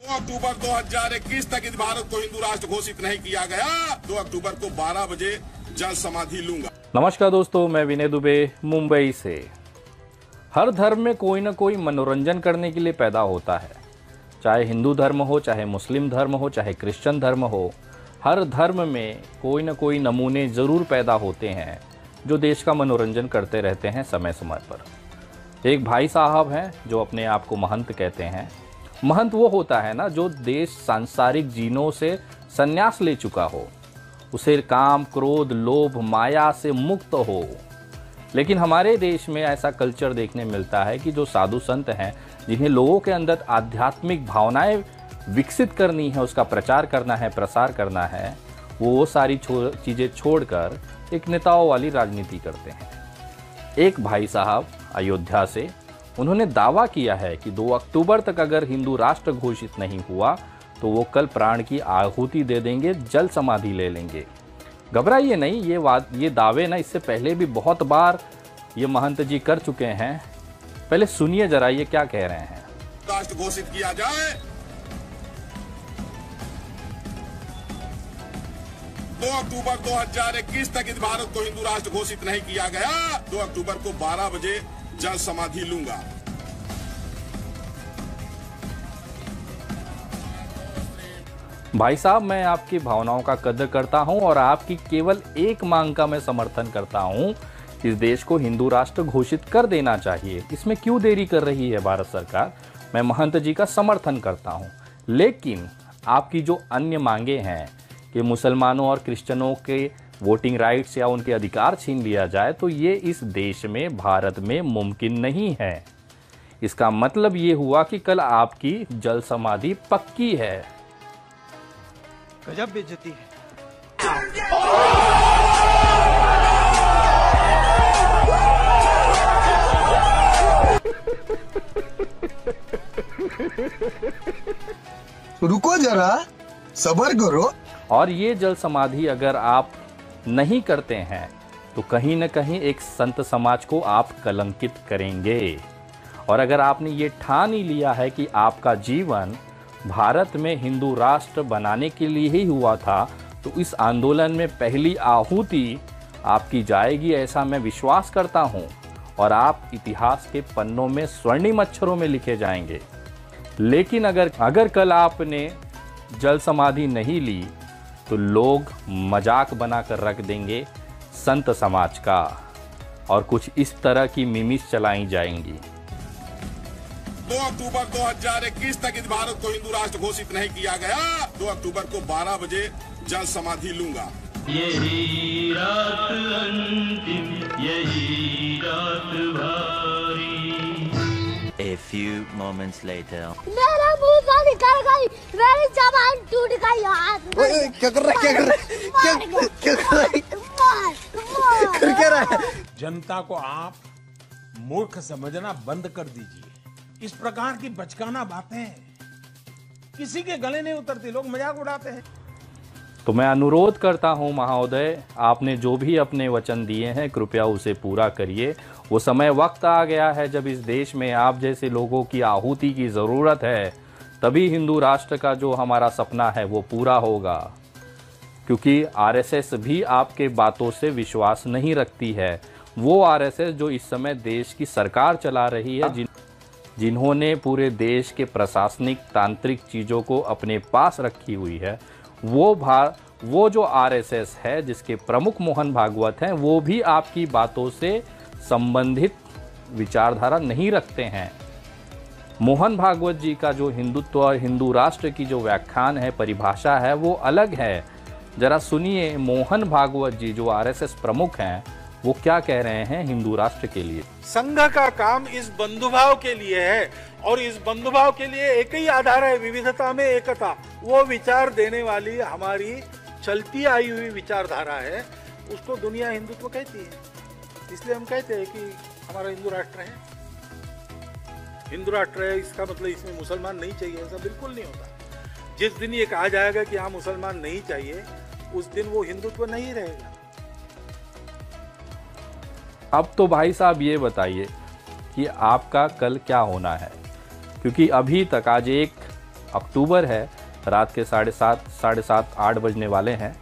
अक्टूबर 2021 तक इस भारत को हिंदू राष्ट्र घोषित नहीं किया गया। 2 अक्टूबर को 12 बजे जल समाधि लूंगा। नमस्कार दोस्तों, मैं विनय दुबे मुंबई से। हर धर्म में कोई ना कोई मनोरंजन करने के लिए पैदा होता है, चाहे हिंदू धर्म हो, चाहे मुस्लिम धर्म हो, चाहे क्रिश्चियन धर्म हो। हर धर्म में कोई ना कोई नमूने ज़रूर पैदा होते हैं जो देश का मनोरंजन करते रहते हैं समय समय पर। एक भाई साहब हैं जो अपने आप को महंत कहते हैं। महंत वो होता है ना जो देश सांसारिक जीनों से संन्यास ले चुका हो, उसे काम, क्रोध, लोभ, माया से मुक्त हो। लेकिन हमारे देश में ऐसा कल्चर देखने मिलता है कि जो साधु संत हैं, जिन्हें लोगों के अंदर आध्यात्मिक भावनाएं विकसित करनी है, उसका प्रचार करना है, प्रसार करना है, वो सारी चीज़ें छोड़कर एक नेताओं वाली राजनीति करते हैं। एक भाई साहब अयोध्या से, उन्होंने दावा किया है कि 2 अक्टूबर तक अगर हिंदू राष्ट्र घोषित नहीं हुआ तो वो कल प्राण की आहुति दे देंगे, जल समाधि ले लेंगे। घबराइए नहीं, ये दावे ना इससे पहले भी बहुत बार ये महंत जी कर चुके हैं। पहले सुनिए जरा ये क्या कह रहे हैं। राष्ट्र घोषित किया जाए। 2 अक्टूबर 2021 तक इस भारत को हिंदू राष्ट्र घोषित नहीं किया गया। 2 अक्टूबर को 12 बजे जल समाधि लूंगा। भाई साहब, मैं आपकी भावनाओं का कदर करता हूं और आपकी केवल एक मांग का मैं समर्थन करता हूं। इस देश को हिंदू राष्ट्र घोषित कर देना चाहिए। इसमें क्यों देरी कर रही है भारत सरकार? मैं महंत जी का समर्थन करता हूं। लेकिन आपकी जो अन्य मांगे हैं कि मुसलमानों और क्रिश्चियनों के वोटिंग राइट्स या उनके अधिकार छीन लिया जाए, तो ये इस देश में, भारत में मुमकिन नहीं है। इसका मतलब ये हुआ कि कल आपकी जल समाधि पक्की है। गजब बेइज्जती है। रुको जरा, सब्र करो। और ये जल समाधि अगर आप नहीं करते हैं तो कहीं न कहीं एक संत समाज को आप कलंकित करेंगे। और अगर आपने ये ठान ही लिया है कि आपका जीवन भारत में हिंदू राष्ट्र बनाने के लिए ही हुआ था, तो इस आंदोलन में पहली आहुति आपकी जाएगी, ऐसा मैं विश्वास करता हूँ। और आप इतिहास के पन्नों में स्वर्णिम अक्षरों में लिखे जाएंगे। लेकिन अगर कल आपने जल समाधि नहीं ली तो लोग मजाक बनाकर रख देंगे संत समाज का, और कुछ इस तरह की मिमिस चलाई जाएंगी। 2 अक्टूबर 2021 तक इस भारत को हिंदू राष्ट्र घोषित नहीं किया गया। 2 अक्टूबर को 12 बजे जल समाधि लूंगा। यही रात अंतिम, यही रात भारी। A few moments later. मेरा मुंह से निकल गई, मेरी जबान टूट गई यार। क्या कर रहा है? क्या रहा है? जनता को आप मूर्ख समझना बंद कर दीजिए। इस प्रकार की बचकाना बातें किसी के गले नहीं उतरती, लोग मजाक उड़ाते हैं। तो मैं अनुरोध करता हूं महोदय, आपने जो भी अपने वचन दिए हैं कृपया उसे पूरा करिए। वो समय वक्त आ गया है जब इस देश में आप जैसे लोगों की आहुति की ज़रूरत है, तभी हिंदू राष्ट्र का जो हमारा सपना है वो पूरा होगा। क्योंकि आरएसएस भी आपके बातों से विश्वास नहीं रखती है। वो आरएसएस जो इस समय देश की सरकार चला रही है, जिन्होंने पूरे देश के प्रशासनिक तांत्रिक चीज़ों को अपने पास रखी हुई है, वो जो आरएसएस है जिसके प्रमुख मोहन भागवत हैं, वो भी आपकी बातों से संबंधित विचारधारा नहीं रखते हैं। मोहन भागवत जी का जो हिंदुत्व और हिंदू राष्ट्र की जो व्याख्यान है, परिभाषा है, वो अलग है। जरा सुनिए मोहन भागवत जी जो आरएसएस प्रमुख हैं, वो क्या कह रहे हैं हिंदू राष्ट्र के लिए। संघ का काम इस बंधुभाव के लिए है, और इस बंधुभाव के लिए एक ही आधार है, विविधता में एकता। वो विचार देने वाली हमारी चलती आई हुई विचारधारा है, उसको दुनिया हिंदुत्व कहती है। इसलिए हम कहते हैं कि हमारा हिंदू राष्ट्र है। हिंदू राष्ट्र है इसका मतलब इसमें मुसलमान नहीं चाहिए, ऐसा बिल्कुल नहीं होता। जिस दिन ये कहा जाएगा कि हाँ मुसलमान नहीं चाहिए, उस दिन वो हिंदुत्व नहीं रहेगा। अब तो भाई साहब ये बताइए कि आपका कल क्या होना है, क्योंकि अभी तक आज एक अक्टूबर है, रात के 7:30 8 बजने वाले हैं।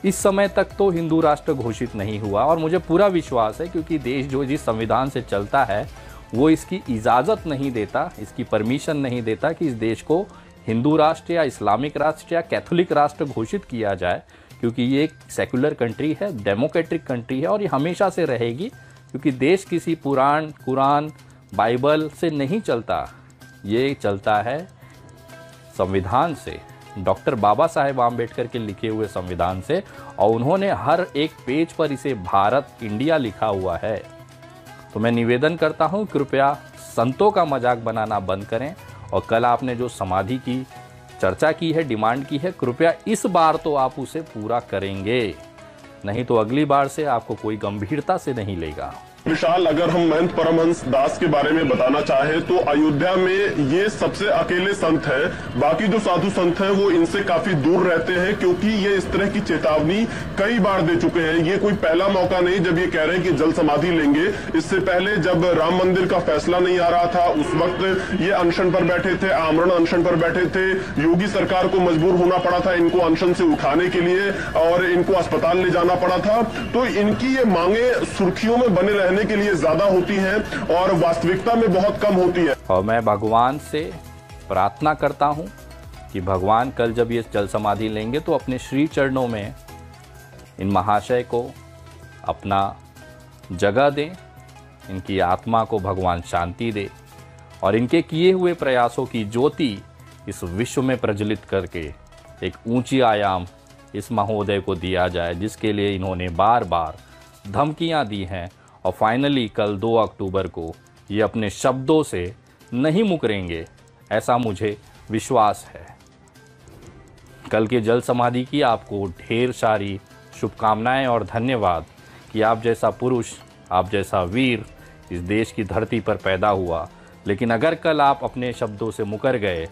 इस समय तक तो हिंदू राष्ट्र घोषित नहीं हुआ और मुझे पूरा विश्वास है, क्योंकि देश जो जिस संविधान से चलता है वो इसकी इजाज़त नहीं देता, इसकी परमिशन नहीं देता कि इस देश को हिंदू राष्ट्र या इस्लामिक राष्ट्र या कैथोलिक राष्ट्र घोषित किया जाए, क्योंकि ये एक सेकुलर कंट्री है, डेमोक्रेटिक कंट्री है और ये हमेशा से रहेगी, क्योंकि देश किसी पुराण, कुरान, बाइबल से नहीं चलता, ये चलता है संविधान से, डॉक्टर बाबा साहेब आम्बेडकर के लिखे हुए संविधान से, और उन्होंने हर एक पेज पर इसे भारत, इंडिया लिखा हुआ है। तो मैं निवेदन करता हूँ, कृपया संतों का मजाक बनाना बंद करें और कल आपने जो समाधि की चर्चा की है, डिमांड की है, कृपया इस बार तो आप उसे पूरा करेंगे, नहीं तो अगली बार से आपको कोई गंभीरता से नहीं लेगा। विशाल, अगर हम महंत परमहंस दास के बारे में बताना चाहें तो अयोध्या में ये सबसे अकेले संत है। बाकी जो साधु संत हैं वो इनसे काफी दूर रहते हैं, क्योंकि ये इस तरह की चेतावनी कई बार दे चुके हैं। ये कोई पहला मौका नहीं जब ये कह रहे हैं कि जल समाधि लेंगे। इससे पहले जब राम मंदिर का फैसला नहीं आ रहा था, उस वक्त ये अनशन पर बैठे थे, आमरण अनशन पर बैठे थे। योगी सरकार को मजबूर होना पड़ा था इनको अनशन से उठाने के लिए और इनको अस्पताल ले जाना पड़ा था। तो इनकी ये मांगे सुर्खियों में बने रहने के लिए ज्यादा होती हैं और वास्तविकता में बहुत कम होती है। और मैं भगवान से प्रार्थना करता हूं कि भगवान कल जब ये जल समाधि लेंगे तो अपने श्री चरणों में इन महाशय को अपना जगह दें, इनकी आत्मा को भगवान शांति दे और इनके किए हुए प्रयासों की ज्योति इस विश्व में प्रज्वलित करके एक ऊंची आयाम इस महोदय को दिया जाए, जिसके लिए इन्होंने बार बार धमकियां दी हैं। और फाइनली कल 2 अक्टूबर को ये अपने शब्दों से नहीं मुकरेंगे, ऐसा मुझे विश्वास है। कल के जल समाधि की आपको ढेर सारी शुभकामनाएं और धन्यवाद कि आप जैसा पुरुष, आप जैसा वीर इस देश की धरती पर पैदा हुआ। लेकिन अगर कल आप अपने शब्दों से मुकर गए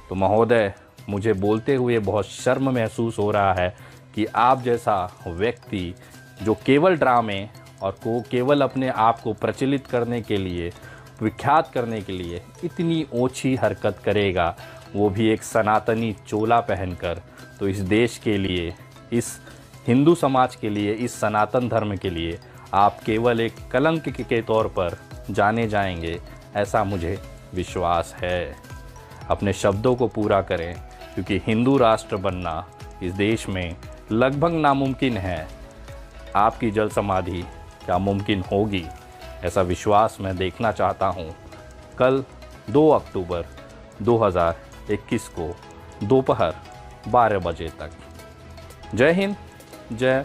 तो महोदय, मुझे बोलते हुए बहुत शर्म महसूस हो रहा है कि आप जैसा व्यक्ति जो केवल ड्रामे और को केवल अपने आप को प्रचलित करने के लिए, विख्यात करने के लिए इतनी ओछी हरकत करेगा, वो भी एक सनातनी चोला पहनकर, तो इस देश के लिए, इस हिंदू समाज के लिए, इस सनातन धर्म के लिए आप केवल एक कलंक के तौर पर जाने जाएंगे, ऐसा मुझे विश्वास है। अपने शब्दों को पूरा करें, क्योंकि हिंदू राष्ट्र बनना इस देश में लगभग नामुमकिन है। आपकी जल समाधि क्या मुमकिन होगी, ऐसा विश्वास मैं देखना चाहता हूँ कल 2 अक्टूबर 2021 को दोपहर 12 बजे तक। जय हिंद, जय